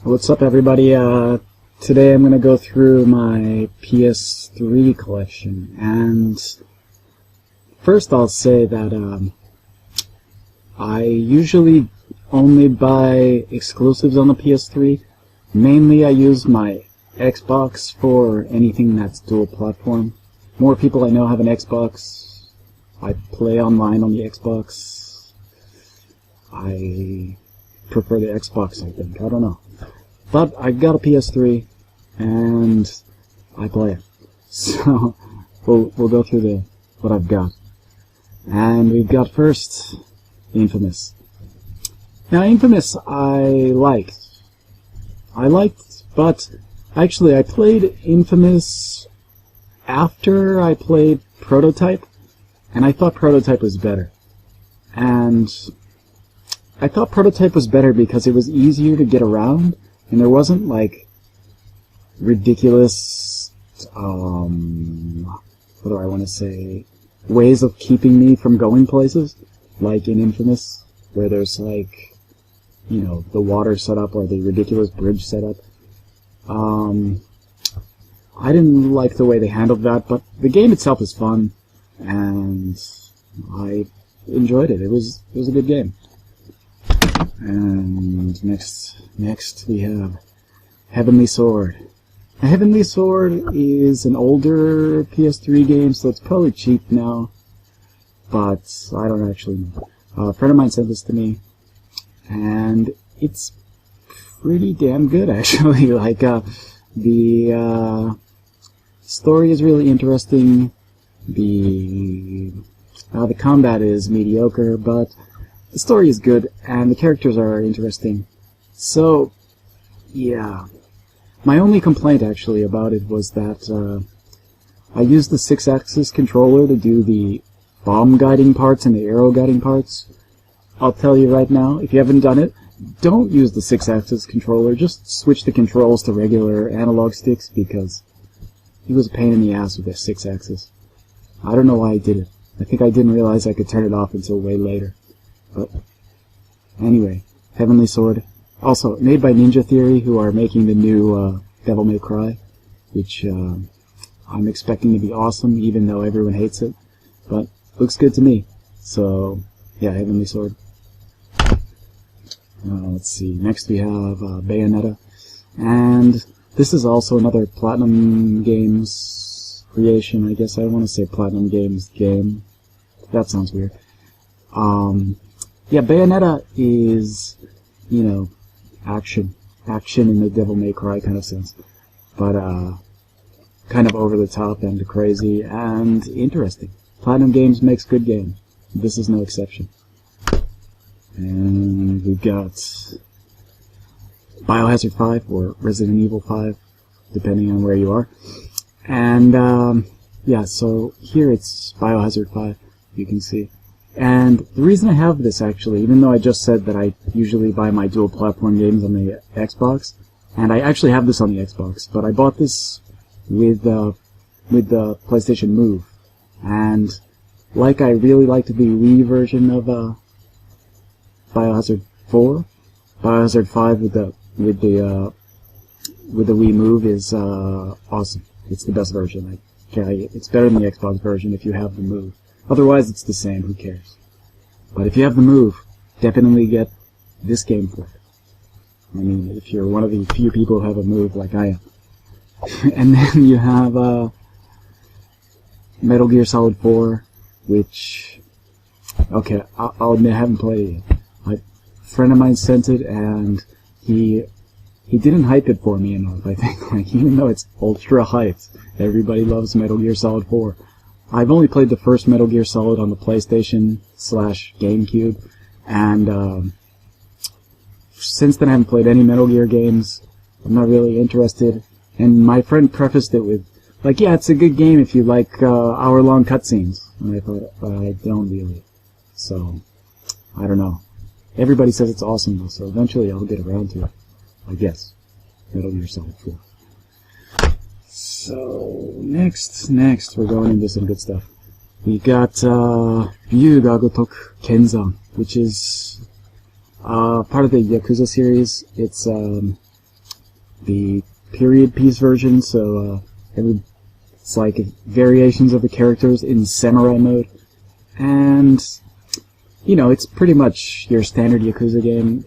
What's up, everybody? Today I'm gonna go through my PS3 collection, and first I'll say that I usually only buy exclusives on the PS3. Mainly I use my Xbox for anything that's dual platform. More people I know have an Xbox. I play online on the Xbox. I prefer the Xbox, I think. I don't know. But I got a PS3, and I play it. So, we'll go through what I've got. And we've got first, Infamous. Now, Infamous I liked, but actually I played Infamous after I played Prototype, and I thought Prototype was better. And I thought Prototype was better because it was easier to get around, and there wasn't, like, ridiculous, what do I want to say, ways of keeping me from going places, like in Infamous, where there's, like, you know, the water setup or the ridiculous bridge setup. I didn't like the way they handled that, but the game itself is fun, and I enjoyed it. It was a good game. And next we have Heavenly Sword. Now, Heavenly Sword is an older PS3 game, so it's probably cheap now, but I don't actually know. A friend of mine sent this to me, and it's pretty damn good, actually. Like, the story is really interesting. The combat is mediocre, but the story is good, and the characters are interesting. So, yeah. My only complaint, actually, about it was that I used the 6-axis controller to do the bomb guiding parts and the arrow guiding parts. I'll tell you right now, if you haven't done it, don't use the 6-axis controller. Just switch the controls to regular analog sticks, because it was a pain in the ass with the 6-axis. I don't know why I did it. I think I didn't realize I could turn it off until way later. But anyway, Heavenly Sword. Also, made by Ninja Theory, who are making the new Devil May Cry, which I'm expecting to be awesome, even though everyone hates it. But looks good to me. So, yeah, Heavenly Sword. Let's see. Next we have Bayonetta. And this is also another Platinum Games creation. I guess I want to say Platinum Games game. That sounds weird. Yeah, Bayonetta is, you know, action in the Devil May Cry kind of sense, but kind of over the top and crazy and interesting. Platinum Games makes good games. This is no exception. And we've got Biohazard 5 or Resident Evil 5, depending on where you are. And yeah, so here it's Biohazard 5. You can see. And the reason I have this, actually, even though I just said that I usually buy my dual platform games on the Xbox, and I actually have this on the Xbox, but I bought this with the PlayStation Move. And like I really liked the Wii version of Biohazard 4, Biohazard 5 with the Wii Move is awesome. It's the best version. It's better than the Xbox version if you have the Move. Otherwise, it's the same. Who cares? But if you have the Move, definitely get this game for it. I mean, if you're one of the few people who have a Move like I am. And then you have Metal Gear Solid 4, which, okay, I'll admit I haven't played it yet. A friend of mine sent it, and he didn't hype it for me enough, I think. Like, even though it's ultra hyped, everybody loves Metal Gear Solid 4. I've only played the first Metal Gear Solid on the PlayStation/GameCube, and since then I haven't played any Metal Gear games. I'm not really interested. And my friend prefaced it with, like, yeah, it's a good game if you like hour-long cutscenes. And I thought, I don't really. So, I don't know. Everybody says it's awesome, though, so eventually I'll get around to it. I guess. Metal Gear Solid 4. So, next, we're going into some good stuff. We got Yakuza Ken Zone, which is part of the Yakuza series. It's the period piece version, so it's like variations of the characters in samurai mode. And, you know, it's pretty much your standard Yakuza game.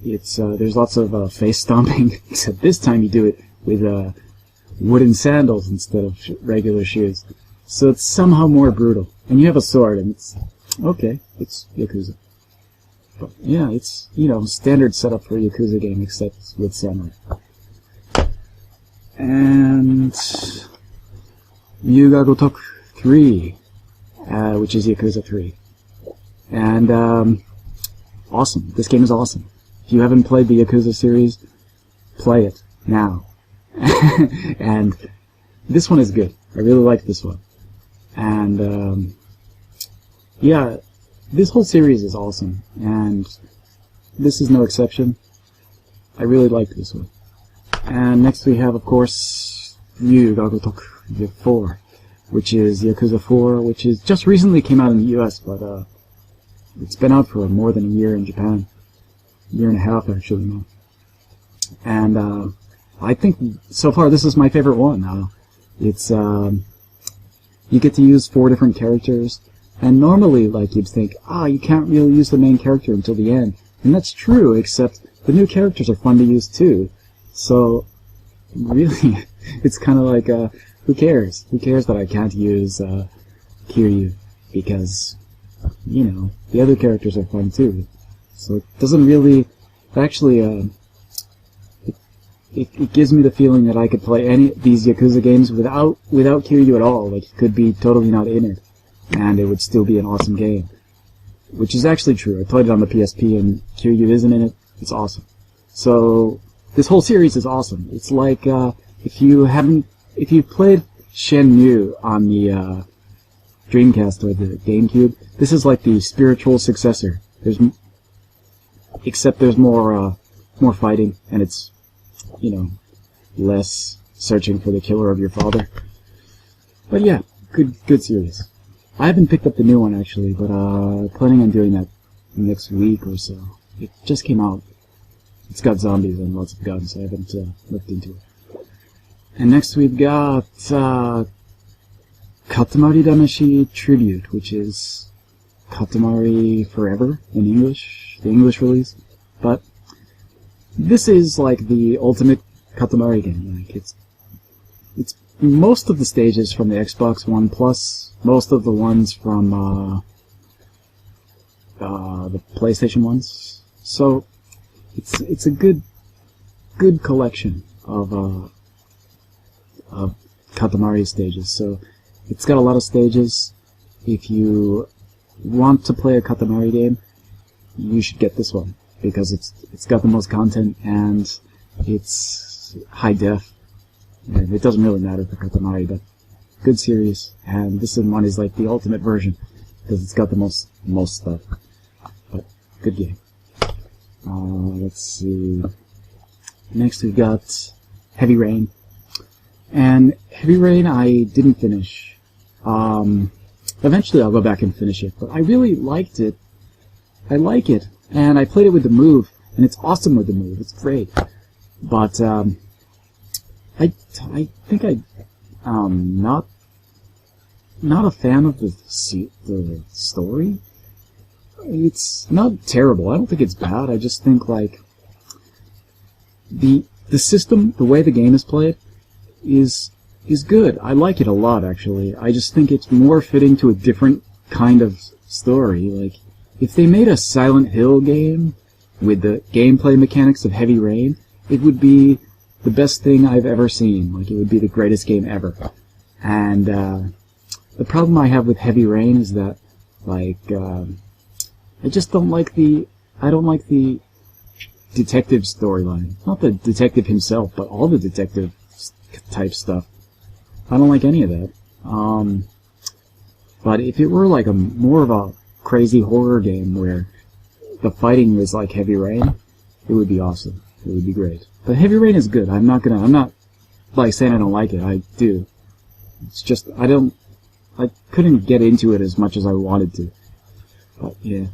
It's there's lots of face stomping, except this time you do it with wooden sandals instead of regular shoes. So it's somehow more brutal. And you have a sword, and it's okay. It's Yakuza. But yeah, it's, you know, standard setup for a Yakuza game, except with samurai. And Yuga Gotoku 3, which is Yakuza 3. And awesome. This game is awesome. If you haven't played the Yakuza series, play it now. And this one is good. I really like this one. And yeah, this whole series is awesome, and this is no exception. I really like this one. And next we have, of course, Yuga Gotoku 4, which is Yakuza 4, which is just recently came out in the US, but it's been out for more than a year in Japan. A year and a half, actually, now. And I think, so far, this is my favorite one. It's, you get to use 4 different characters, and normally, like, you'd think, you can't really use the main character until the end. And that's true, except the new characters are fun to use, too. So, really, it's kind of like, who cares? Who cares that I can't use Kiryu? Because, you know, the other characters are fun, too. So it doesn't really, actually, it gives me the feeling that I could play any of these Yakuza games without Kiryu at all. Like, he could be totally not in it, and it would still be an awesome game. Which is actually true. I played it on the PSP, and Kiryu isn't in it. It's awesome. So, this whole series is awesome. It's like, if you've played Shenmue on the Dreamcast or the GameCube, this is like the spiritual successor. Except there's more fighting, and it's, you know, less searching for the killer of your father. But yeah, good series. I haven't picked up the new one, actually, but planning on doing that next week or so. It just came out. It's got zombies and lots of guns, so I haven't looked into it. And next we've got Katamari Damacy Tribute, which is Katamari Forever in English, the English release. But this is like the ultimate Katamari game. Like, it's most of the stages from the Xbox One plus most of the ones from the PlayStation ones. So it's a good collection of Katamari stages. So it's got a lot of stages. If you want to play a Katamari game, you should get this one, because it's got the most content, and it's high def, and it doesn't really matter for Katamari, but good series, and this one is like the ultimate version, because it's got the most stuff, but good game. Let's see, next we've got Heavy Rain, and Heavy Rain I didn't finish. Eventually I'll go back and finish it, but I really liked it. I like it. And I played it with the Move, and it's awesome with the Move. It's great. But, I think not a fan of the story. It's not terrible. I don't think it's bad. I just think, like, the system, the way the game is played, is good. I like it a lot, actually. I just think it's more fitting to a different kind of story. Like, if they made a Silent Hill game with the gameplay mechanics of Heavy Rain, it would be the best thing I've ever seen. Like, it would be the greatest game ever. And the problem I have with Heavy Rain is that, like, I just don't like the detective storyline. Not the detective himself, but all the detective type stuff. I don't like any of that. But if it were like more of a crazy horror game where the fighting was like Heavy Rain, it would be awesome. It would be great. But Heavy Rain is good. I'm not like saying I don't like it. I do. It's just, I couldn't get into it as much as I wanted to. But yeah.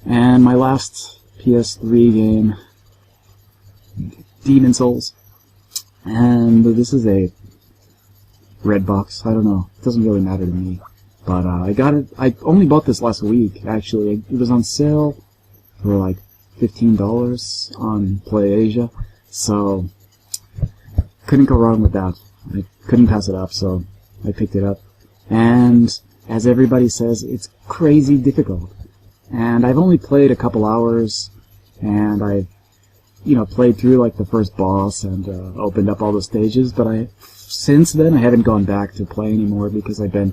And my last PS3 game, Demon Souls. And this is a red box. I don't know. It doesn't really matter to me. But I got it. I only bought this last week, actually. It was on sale for like $15 on PlayAsia. So, couldn't go wrong with that. I couldn't pass it up, so I picked it up. And, as everybody says, it's crazy difficult. And I've only played a couple hours, and I've, played through like the first boss and opened up all the stages, but since then I haven't gone back to play anymore because I've been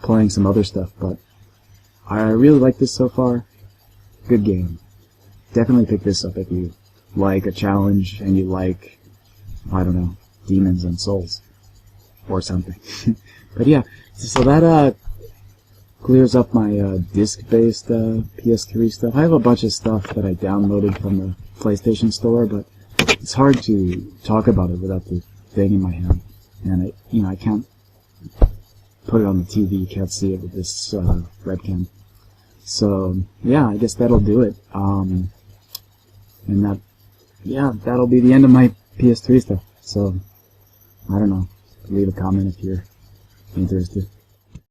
playing some other stuff, but I really like this so far. Good game. Definitely pick this up if you like a challenge and you like, I don't know, demons and souls. Or something. But yeah, so that clears up my disc-based PS3 stuff. I have a bunch of stuff that I downloaded from the PlayStation Store, but it's hard to talk about it without the thing in my hand. And I can't put it on the TV. You can't see it with this webcam. So yeah, I guess that'll do it. And that'll be the end of my PS3 stuff. So I don't know. Leave a comment if you're interested.